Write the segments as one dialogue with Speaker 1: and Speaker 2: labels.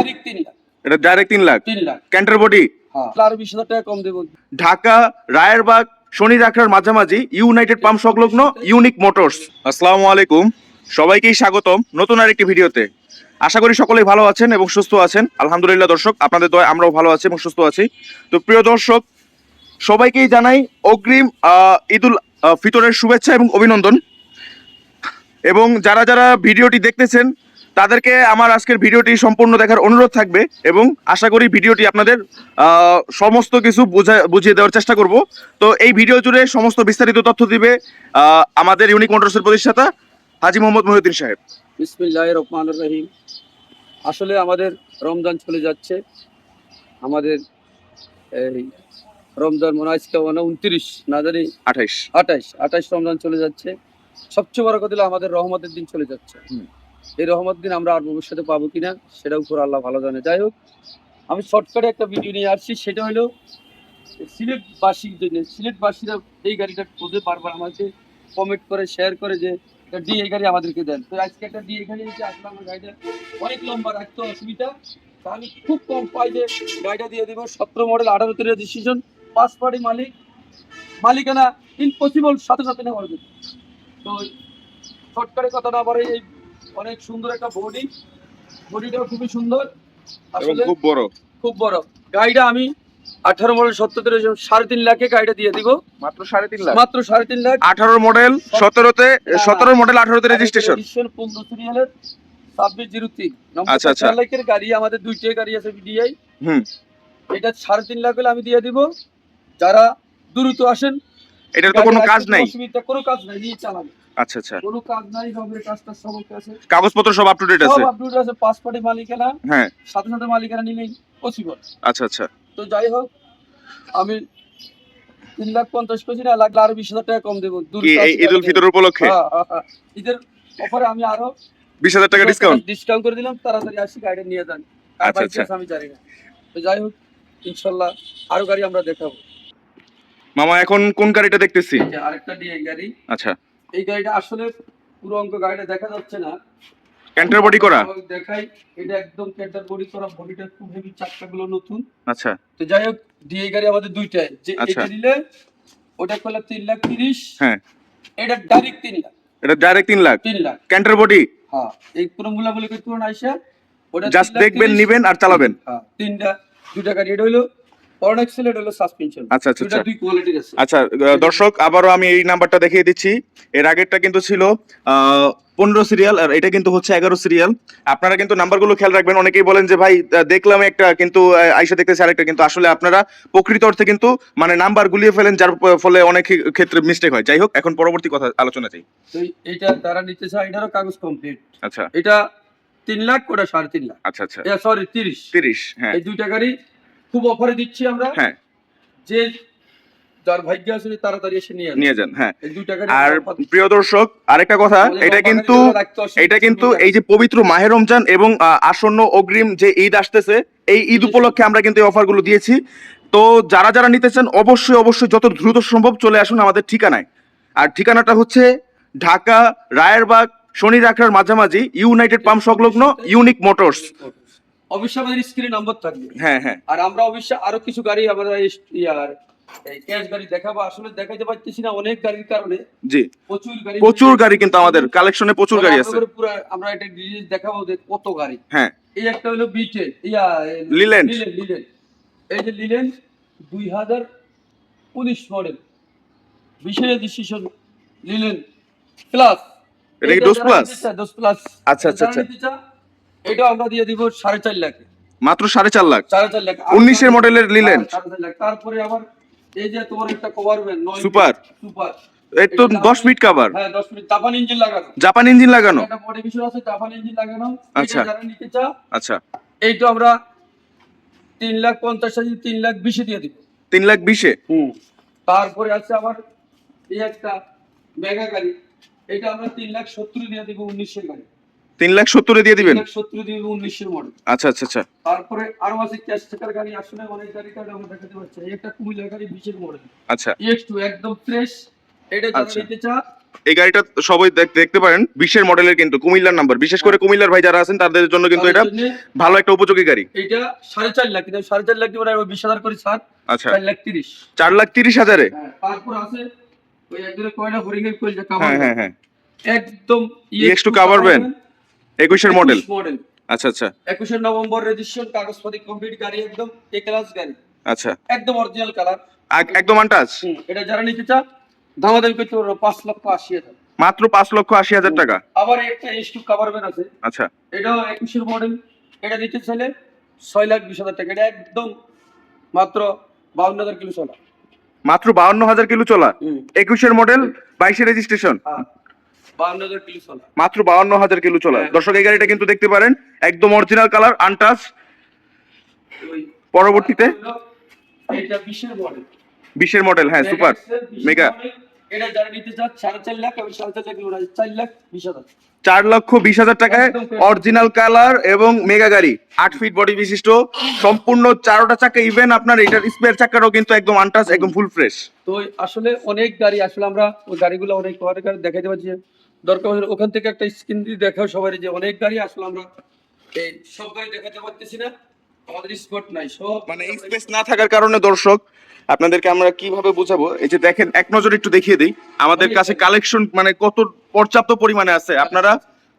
Speaker 1: Direct 3 lakh.
Speaker 2: এটা direct 3 lakh.
Speaker 1: 3 lakh
Speaker 2: Canter body.
Speaker 1: হ্যাঁ, আর 20,000 টাকা কম দেব।
Speaker 2: ঢাকা রায়েরবাগ শনি রাখার মাঝামাঝি ইউনাইটেড পাম্প সংলগ্ন ইউনিক মোটরস। আসসালামু আলাইকুম, সবাইকেই স্বাগতম নতুন আরেকটি ভিডিওতে। আশা করি সকলেই ভালো আছেন এবং সুস্থ আছেন। আলহামদুলিল্লাহ দর্শক, আপনাদের দয়ায় আমরাও ভালো আছি এবং সুস্থ আছি। তো প্রিয় দর্শক, সবাইকেই জানাই অগ্রিম ঈদুল ফিতরের শুভেচ্ছা এবং অভিনন্দন। এবং যারা যারা ভিডিওটি দেখতেছেন তাদেরকে আমার আজকের ভিডিওটি সম্পূর্ণ দেখার অনুরোধ থাকবে এবং আশা করি ভিডিওটি আপনাদের সমস্ত কিছু বুঝিয়ে দেওয়ার চেষ্টা করব। তো এই ভিডিও জুড়ে সমস্ত বিস্তারিত তথ্য দিবে আমাদের ইউনিক মোটরসের প্রতিষ্ঠাতা হাজী মোহাম্মদ মহিউদ্দিন সাহেব।
Speaker 1: বিসমিল্লাহির রহমানির রহিম। আসলে আমাদের রমজান চলে যাচ্ছে। আমাদের এই রমজান মনে হয় আজকে 29 না জানি 28 রমজান চলে যাচ্ছে। সবচেয়ে বড় কথা হলো আমাদের রহমতের দিন চলে যাচ্ছে। এই রহমত দিন আমরা আর ভবিষ্যতে পাবো কিনা সেটা উপর আল্লাহ ভালো জানে। যাই হোক, আমি শর্টকাটে একটা ভিডিও নিয়ে আসছি। সেটা হলো সিলেটবাসীর জন্য। সিলেটবাসীরা এই গাড়িটা খুঁজে বারবার আমাকে কমেন্ট করে শেয়ার করে যে ডি এই গাড়ি আমাদেরকে দেন। তো আজকে একটা ডি এখানে এসে আসলে আমার গাড়িটা অনেক লম্বা রাখতে অসুবিধা, তা আমি খুব কম পাই যে গাড়িটা দিয়ে দেবো। 17 মডেল 18 রেজিস্ট্রেশন, 5 পার্টি মালিকানা ইম্পসিবল, সাথে সাথে নেওয়া যাবে। তো শর্টকাটে কথা না বলে, এই অনেক সুন্দর একটা বডিটাও খুবই সুন্দর, আসলে খুব বড় গাড়িটা আমি 18 মডেল 17 3.5 লাখে গাড়িটা দিয়ে দিব। মাত্র 3.5 লাখ, মাত্র 3.5 লাখ।
Speaker 2: 18 মডেল 17 মডেল 18 রেজিস্ট্রেশন,
Speaker 1: 15 সিরিয়ালের 2603 নম্বর।
Speaker 2: আচ্ছা আচ্ছা,
Speaker 1: 4 লাখের গাড়ি আমাদের দুইটাই গাড়ি আছে ভিডিআই। এটা 3.5 লাখ হলে আমি দিয়ে দিব। যারা দ্রুত আসেন,
Speaker 2: এটার তো কোনো কাজ নাই,
Speaker 1: কোনো কাজ নাই, নিয়ে চালাবে।
Speaker 2: আচ্ছা আচ্ছা,
Speaker 1: কোনো কাজ নাই, হবে কাজটা সব আছে,
Speaker 2: কাগজপত্র সব আপ টু ডেট আছে,
Speaker 1: সব আপ টু ডেট আছে। পাসপোর্টে মালিকানা,
Speaker 2: হ্যাঁ,
Speaker 1: সাথে সাথে মালিকানা নিলেই পসিবল।
Speaker 2: আচ্ছা আচ্ছা।
Speaker 1: তো যাই হোক, আমি 3,50,000 কেজি না লাগলে আরো 20,000 টাকা কম দেবো
Speaker 2: এই ঈদুল ফিতর উপলক্ষে।
Speaker 1: ঈদের অফারে আমি আরো
Speaker 2: 20,000 টাকা
Speaker 1: ডিসকাউন্ট করে দিলাম। তাড়াতাড়ি আসি গাড়িটা নিয়ে যান।
Speaker 2: আচ্ছা আচ্ছা,
Speaker 1: আমি জানি না। তো যাই হোক, ইনশাল্লাহ আরো গাড়ি আমরা দেখাবো।
Speaker 2: মামা এখন কোন গাড়িটা দেখতেছি?
Speaker 1: আরেকটা ডিআই গাড়ি।
Speaker 2: আচ্ছা,
Speaker 1: এই গাড়িটা আসলে পুরো অঙ্ক গাড়িটা দেখা যাচ্ছে না,
Speaker 2: ক্যান্টার বডি করা
Speaker 1: দেখাই। এটা একদম ক্যান্টার বডি করা, বডিটা খুব হেভি, চাকাগুলো নতুন।
Speaker 2: আচ্ছা,
Speaker 1: তো যাই হোক, ডিআই গাড়ি আমাদের দুইটাই। যে এটা নিলে ওটা করলে 3,30,000,
Speaker 2: হ্যাঁ,
Speaker 1: এটা ডাইরেক্ট 3 লাখ।
Speaker 2: এটা direct 3 lakh.
Speaker 1: 3 lakh
Speaker 2: Canter body,
Speaker 1: হ্যাঁ। এই পুরো মুলামুলি করতে না আইসা ওটা
Speaker 2: জাস্ট দেখবেন, নিবেন আর চালাবেন।
Speaker 1: হ্যাঁ, দুইটা গাড়ি। এটা হলো অনেক্সেল, এটা হলো সাসপেনশন।
Speaker 2: আচ্ছা আচ্ছা,
Speaker 1: দুইটা দুই কোয়ালিটির আছে।
Speaker 2: আচ্ছা দর্শক, আবারও আমি এই নাম্বারটা দেখিয়ে দিচ্ছি। এর আগেরটা কিন্তু ছিল 15 সিরিয়াল, আর এটা কিন্তু হচ্ছে 11 সিরিয়াল। আপনারা কিন্তু নাম্বারগুলো খেয়াল রাখবেন। অনেকেই বলেন যে ভাই দেখলাম একটা, কিন্তু আইসা দেখতেছি আরেকটা, কিন্তু আসলে আপনারা প্রকৃত অর্থে কিন্তু মানে নাম্বার গুলিয়ে ফেলেন, যার ফলে অনেক ক্ষেত্রে মিস্টেক হয়। যাই হোক, এখন পরবর্তী কথা আলোচনা চাই।
Speaker 1: তো এটা তারা নিতে চায়, এটারও কাগজ কমপ্লিট।
Speaker 2: আচ্ছা,
Speaker 1: এটা 3 লাখ, ওটা 3.5 লাখ।
Speaker 2: আচ্ছা আচ্ছা,
Speaker 1: সরি 30।
Speaker 2: হ্যাঁ,
Speaker 1: এই দুইটা গাড়ি খুব অফারে দিচ্ছি আমরা।
Speaker 2: হ্যাঁ,
Speaker 1: যে যার ভাগ্য আছে তাড়াতাড়ি এসে নিয়ে যান।
Speaker 2: হ্যাঁ।
Speaker 1: এই দুইটা গাড়ি।
Speaker 2: আর প্রিয় দর্শক, আরেকটা কথা, এটা কিন্তু এই যে পবিত্র মাহে রমজান এবং আসন্ন অগ্রিম যে ঈদ আসতেছে, এই ঈদ উপলক্ষে আমরা কিন্তু এই অফারগুলো দিয়েছি। তো যারা যারা নিতে চান অবশ্যই যত দ্রুত সম্ভব চলে আসুন আমাদের ঠিকানায়। আর ঠিকানাটা হচ্ছে ঢাকা রায়েরবাগ শনি রাখার মাঝামাঝি ইউনাইটেড পাম্প সংলগ্ন ইউনিক মোটরস।
Speaker 1: অবশ্যই আমাদের স্ক্রিনে নাম্বার থাকবে।
Speaker 2: হ্যাঁ হ্যাঁ।
Speaker 1: আর আমরা অবশ্যই আরো কিছু গাড়ি আমরা এই ক্যাশ গাড়ি দেখাবো। আসলে দেখাইতে পারতেছি না অনেক গাড়ির কারণে। জি, প্রচুর গাড়ি কিন্তু আমাদের কালেকশনে প্রচুর গাড়ি আছে। পুরো আমরা এটা ডিটেইলস দেখাবো যে কত গাড়ি। হ্যাঁ, এই একটা হলো বিটে লিলেন। এই যে linen 2019 model 20 registration linen plus.
Speaker 2: এটা কি 10 প্লাস?
Speaker 1: 10 প্লাস।
Speaker 2: আচ্ছা আচ্ছা আচ্ছা।
Speaker 1: এটা আমরা দিয়ে দিব 4.5 লাখে।
Speaker 2: মাত্র 4.5 লাখ।
Speaker 1: 4.5 লাখ
Speaker 2: 19 এর মডেলের লিলেন।
Speaker 1: 4.5 লাখ। তারপরে আবার এই যে তোমার একটা কভার ভ্যান
Speaker 2: সুপার, এর তো 10 ফিট কভার।
Speaker 1: হ্যাঁ, 10 ফিট জাপান ইঞ্জিন লাগানো। একটা বডি বিষয় আছে, জাপান ইঞ্জিন লাগানো।
Speaker 2: আচ্ছা,
Speaker 1: যারা নিতে চাও,
Speaker 2: আচ্ছা,
Speaker 1: এইটা আমরা 3,50,000 3,20,000 দিয়ে দিব।
Speaker 2: 3,20,000।
Speaker 1: তারপরে আছে আবার এই একটা মেগা গাড়ি, এটা আমরা 3,70,000 দিয়ে দিব। 19 এর গাড়ি
Speaker 2: 3,70,000 দিয়ে দিবেন।
Speaker 1: 3,70,000 দিয়ে দিব, 19 এর মডেল।
Speaker 2: আচ্ছা আচ্ছা আচ্ছা।
Speaker 1: তারপরে আরো আছে ক্যাশ চেকার গাড়ি। আসলে অনেক গাড়ি কার্ড আমরা দেখাতে পারছি। এই একটা কুমিল্লা গাড়ি 20 এর মডেল।
Speaker 2: আচ্ছা,
Speaker 1: EX2 একদম ফ্রেশ। এটা যারা নিতে চাও
Speaker 2: এই গাড়িটা সবাই দেখতে পারেন 20-এর মডেলের, কিন্তু কুমিল্লার নাম্বার। বিশেষ করে কুমিল্লার ভাই যারা আছেন তাদের জন্য কিন্তু এটা ভালো একটা উপযোগী গাড়ি।
Speaker 1: এটা 4.5 লাখ, কিন্তু 4.5 লাখ দিয়ে 20,000 করে ছাড়।
Speaker 2: আচ্ছা,
Speaker 1: 4,30,000।
Speaker 2: 4,30,000-এ।
Speaker 1: তারপর আছে ওই একদম কয়লা হরিং এর কইল,
Speaker 2: হ্যাঁ হ্যাঁ হ্যাঁ,
Speaker 1: একদম
Speaker 2: EX2 কাভার ভ্যান, 21-এর মডেল। আচ্ছা আচ্ছা,
Speaker 1: 21 নভেম্বর রেজিস্ট্রেশন, কাগজপত্র কমপ্লিট গাড়ি, একদম এ ক্লাস গাড়ি।
Speaker 2: আচ্ছা,
Speaker 1: একদম অরিজিনাল কালার,
Speaker 2: একদম আনটাচ।
Speaker 1: এটা যারা নিতে চান দামাদামি করতে পারবো 5,80,000,
Speaker 2: মাত্র 5,80,000 টাকা।
Speaker 1: আবার একটা S2 কভার ভ্যান আছে,
Speaker 2: আচ্ছা,
Speaker 1: এটাও 21 মডেল, এটা নিতে চাইলে 6,20,000 টাকা। এটা একদম মাত্র 52,000 কিলো চলা।
Speaker 2: মাত্র 52,000 কিলো চলা, 21-এর মডেল, 22-এর রেজিস্ট্রেশন,
Speaker 1: 52,000 কিলো চলা,
Speaker 2: মাত্র 52,000 কিলো চলা। দর্শক এই গাড়িটা কিন্তু দেখতে পারেন একদম অরিজিনাল কালার, আনটাচ। পরবর্তীতে
Speaker 1: এটা 20-এর মডেল,
Speaker 2: 20-এর মডেল, হ্যাঁ সুপার মেগা।
Speaker 1: এটা যারা নিতে চান 4.5 লাখ, আমি 4.5 লাখ কিলো, 4,20,000।
Speaker 2: 4,20,000 টাকায় অরিজিনাল কালার এবং মেগা গাড়ি, 8 ফিট বডি বিশিষ্ট, সম্পূর্ণ 4টা চাকা। ইভেন আপনার এটার স্পেয়ার চাকাটাও কিন্তু একদম আনটাচ, একদম ফুল ফ্রেশ।
Speaker 1: তো আসলে অনেক গাড়ি, আসলে আমরা ওই গাড়িগুলো অনেক গাড়ি দেখাইতে পারছি। দরকার হলে ওখান থেকে একটা স্ক্রিন দিয়ে দেখাও সবাই, যে অনেক গাড়ি আসলে আমরা এই সব গাড়ি দেখাতে পারতেছি না, আমাদের স্পট নাই সব,
Speaker 2: মানে স্পেস না থাকার কারণে দর্শক আপনাদেরকে আমরা কিভাবে বোঝাবো, এই যে দেখেন এক নজরে একটু দেখিয়ে দিই আমাদের কাছে কালেকশন মানে কত পর্যাপ্ত পরিমাণে আছে। আপনারা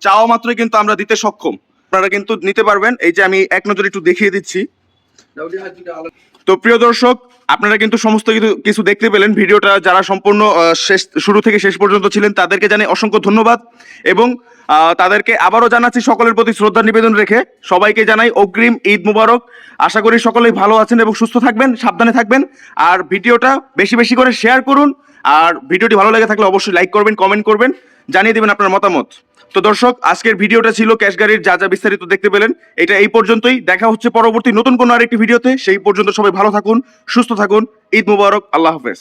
Speaker 2: চাওয়া মাত্রই কিন্তু আমরা দিতে সক্ষম, আপনারা কিন্তু নিতে পারবেন। এই যে আমি এক নজরে একটু দেখিয়ে দিচ্ছি। তো প্রিয় দর্শক, আপনারা কিন্তু সমস্ত কিছু দেখতে পেলেন। ভিডিওটা যারা সম্পূর্ণ শুরু থেকে শেষ পর্যন্ত ছিলেন তাদেরকে জানাই অসংখ্য ধন্যবাদ, এবং তাদেরকে আবারও জানাচ্ছি সকলের প্রতি শ্রদ্ধা নিবেদন রেখে সবাইকে জানাই অগ্রিম ঈদ মুবারক। আশা করি সকলেই ভালো আছেন এবং সুস্থ থাকবেন, সাবধানে থাকবেন। আর ভিডিওটা বেশি বেশি করে শেয়ার করুন, আর ভিডিওটি ভালো লেগে থাকলে অবশ্যই লাইক করবেন, কমেন্ট করবেন, জানিয়ে দেবেন আপনার মতামত। তো দর্শক, আজকের ভিডিওটা ছিল ক্যাশ গাড়ির, যা যা বিস্তারিত দেখতে পেলেন এটা এই পর্যন্তই। দেখা হচ্ছে পরবর্তী নতুন কোনো আরেকটি ভিডিওতে। সেই পর্যন্ত সবাই ভালো থাকুন, সুস্থ থাকুন। ঈদ মুবারক, আল্লাহ হাফেজ।